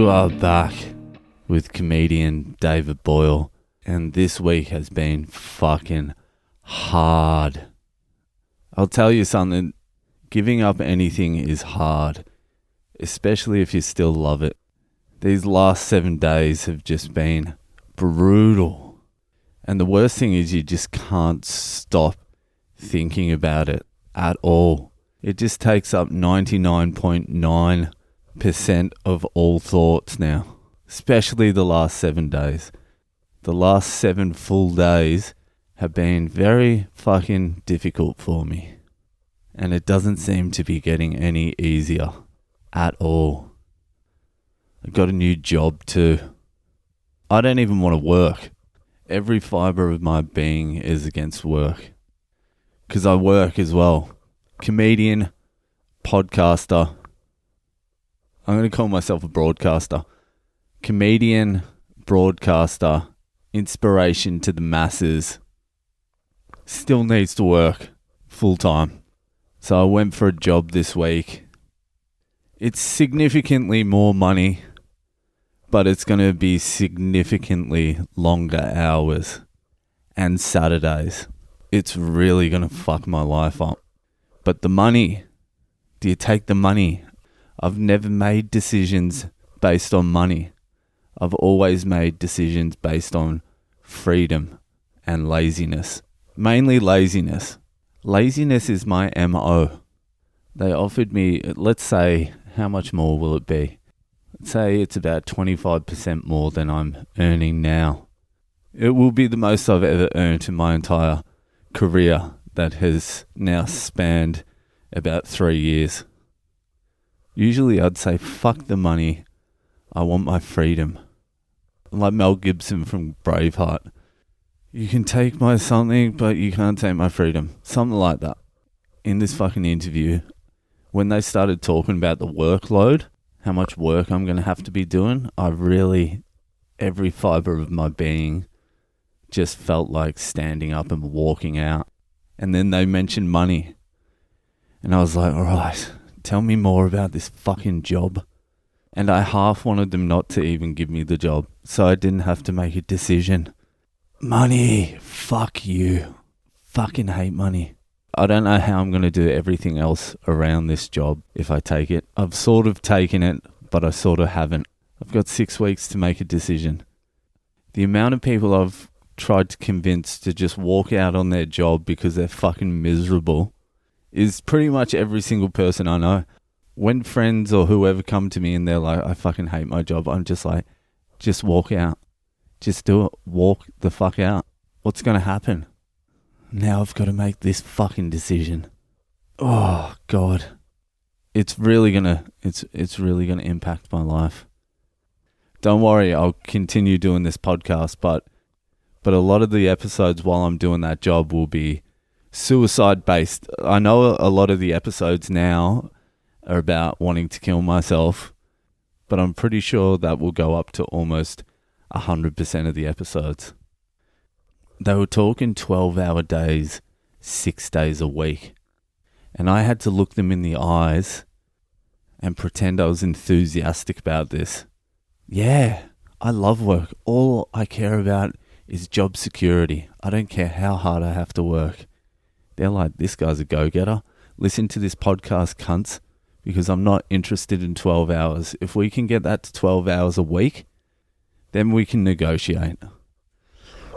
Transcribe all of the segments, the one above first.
You are back with comedian David Boyle, and this week has been fucking hard. I'll tell you something, giving up anything is hard, especially if you still love it. These last 7 days have just been brutal. And the worst thing is you just can't stop thinking about it at all. It just takes up 99.9% of all thoughts now, especially the last 7 days. The last 7 full days have been very fucking difficult for me. And it doesn't seem to be getting any easier at all. I got a new job too. I don't even want to work. Every fibre of my being is against work. Because I work as well. Comedian, podcaster. I'm going to call myself a broadcaster. Comedian, broadcaster, inspiration to the masses. Still needs to work full time. So I went for a job this week. It's significantly more money, but it's going to be significantly longer hours and Saturdays. It's really going to fuck my life up. But the money, do you take the money? I've never made decisions based on money. I've always made decisions based on freedom and laziness. Mainly laziness. Laziness is my MO. They offered me, let's say, how much more will it be? Let's say it's about 25% more than I'm earning now. It will be the most I've ever earned in my entire career that has now spanned about 3 years. Usually I'd say, fuck the money, I want my freedom. Like Mel Gibson from Braveheart. You can take my something, but you can't take my freedom. Something like that. In this fucking interview, when they started talking about the workload, how much work I'm going to have to be doing, every fibre of my being just felt like standing up and walking out. And then they mentioned money. And I was like, all right, tell me more about this fucking job. And I half wanted them not to even give me the job, so I didn't have to make a decision. Money, fuck you. Fucking hate money. I don't know how I'm going to do everything else around this job if I take it. I've sort of taken it, but I sort of haven't. I've got 6 weeks to make a decision. The amount of people I've tried to convince to just walk out on their job because they're fucking miserable is pretty much every single person I know. When friends or whoever come to me and they're like, I fucking hate my job, I'm just like, just walk out. Just do it. Walk the fuck out. What's going to happen? Now I've got to make this fucking decision. Oh, God. It's really going to impact my life. Don't worry, I'll continue doing this podcast, but a lot of the episodes while I'm doing that job will be suicide-based. I know a lot of the episodes now are about wanting to kill myself, but I'm pretty sure that will go up to almost 100% of the episodes. They were talking 12-hour days, 6 days a week. And I had to look them in the eyes and pretend I was enthusiastic about this. Yeah, I love work. All I care about is job security. I don't care how hard I have to work. They're like, this guy's a go-getter. Listen to this podcast, cunts, because I'm not interested in 12 hours. If we can get that to 12 hours a week, then we can negotiate.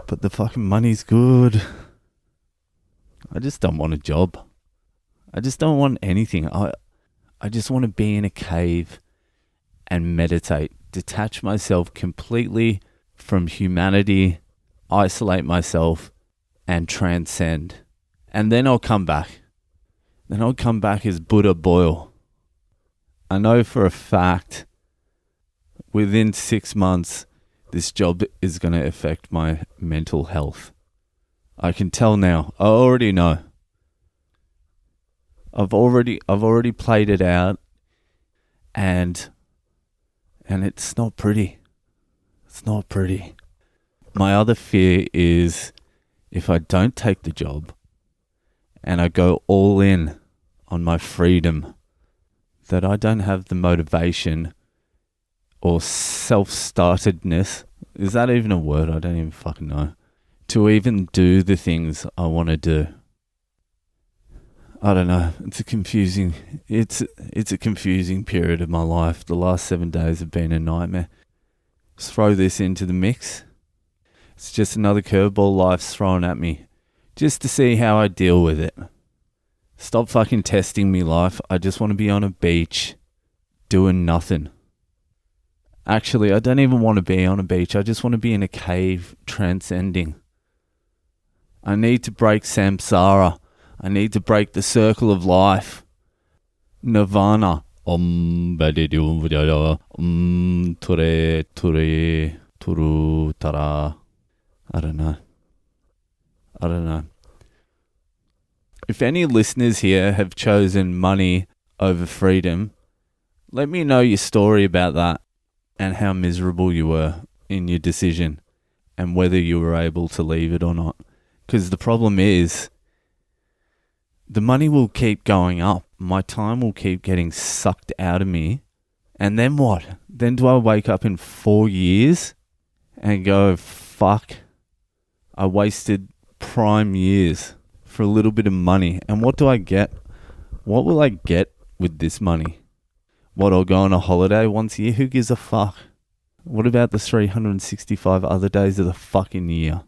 But the fucking money's good. I just don't want a job. I just don't want anything. I just want to be in a cave and meditate. Detach myself completely from humanity. Isolate myself and transcend. And then I'll come back. Then I'll come back as Buddha Boyle. I know for a fact within 6 months, this job is going to affect my mental health. I can tell now. I already know. I've already played it out, and it's not pretty. It's not pretty. My other fear is if I don't take the job and I go all in on my freedom, that I don't have the motivation or self-startedness. Is that even a word? I don't even fucking know. To even do the things I want to do. I don't know. It's a confusing period of my life. The last 7 days have been a nightmare. Let's throw this into the mix. It's just another curveball life's thrown at me, just to see how I deal with it. Stop fucking testing me, life. I just want to be on a beach, doing nothing. Actually, I don't even want to be on a beach. I just want to be in a cave, transcending. I need to break samsara. I need to break the circle of life. Nirvana. Ture, turu, tara. I don't know. If any listeners here have chosen money over freedom, let me know your story about that and how miserable you were in your decision and whether you were able to leave it or not. Because the problem is, the money will keep going up. My time will keep getting sucked out of me. And then what? Then do I wake up in 4 years and go, fuck, I wasted prime years for a little bit of money. And what do I get? What will I get with this money? What, I'll go on a holiday once a year? Who gives a fuck? What about the 365 other days of the fucking year?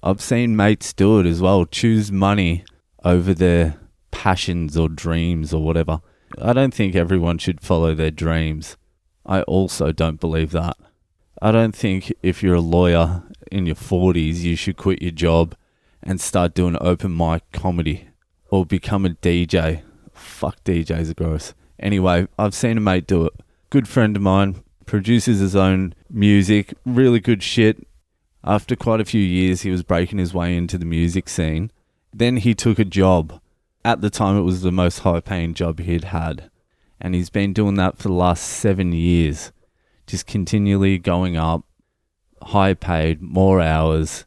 I've seen mates do it as well. Choose money over their passions or dreams or whatever. I don't think everyone should follow their dreams. I also don't believe that. I don't think if you're a lawyer in your 40s, you should quit your job and start doing open mic comedy or become a DJ. Fuck, DJs are gross. Anyway, I've seen a mate do it. Good friend of mine, produces his own music, really good shit. After quite a few years, he was breaking his way into the music scene. Then he took a job. At the time, it was the most high-paying job he'd had. And he's been doing that for the last 7 years. Just continually going up, high paid, more hours.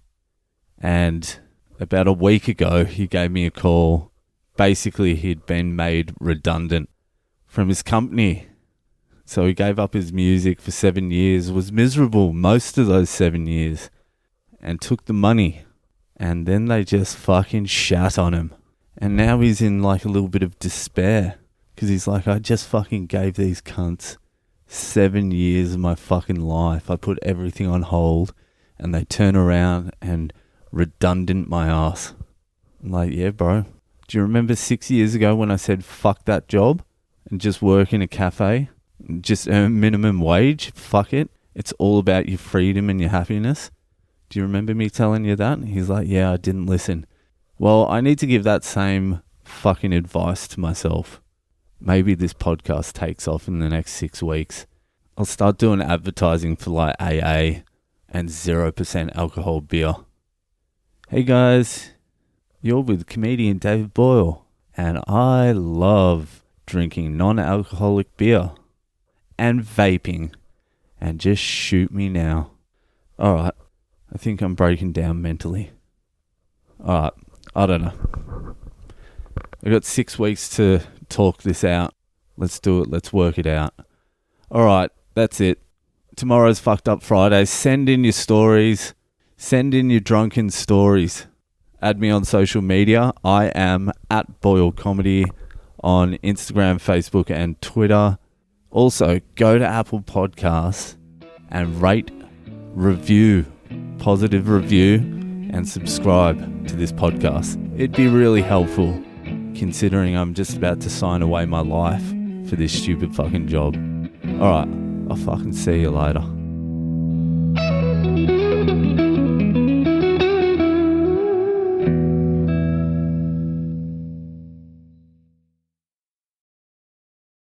And about a week ago, he gave me a call. Basically, he'd been made redundant from his company. So he gave up his music for 7 years, was miserable most of those 7 years, and took the money. And then they just fucking shat on him. And now he's in like a little bit of despair. Because he's like, I just fucking gave these cunts 7 years of my fucking life. I put everything on hold. And they turn around and redundant my ass. I'm like, yeah, bro. Do you remember 6 years ago when I said, fuck that job? And just work in a cafe? Just earn minimum wage? Fuck it. It's all about your freedom and your happiness. Do you remember me telling you that? He's like, yeah, I didn't listen. Well, I need to give that same fucking advice to myself. Maybe this podcast takes off in the next 6 weeks. I'll start doing advertising for like AA and 0% alcohol beer. Hey guys, you're with comedian David Boyle. And I love drinking non-alcoholic beer and vaping. And just shoot me now. Alright. I think I'm breaking down mentally. Alright, I don't know. I got 6 weeks to talk this out. Let's do it. Let's work it out. Alright, that's it. Tomorrow's Fucked Up Friday. Send in your stories. Send in your drunken stories. Add me on social media. I am at Boyle Comedy on Instagram, Facebook, and Twitter. Also, go to Apple Podcasts and rate, review, positive review, and subscribe to this podcast. It'd be really helpful considering I'm just about to sign away my life for this stupid fucking job. Alright, I'll fucking see you later.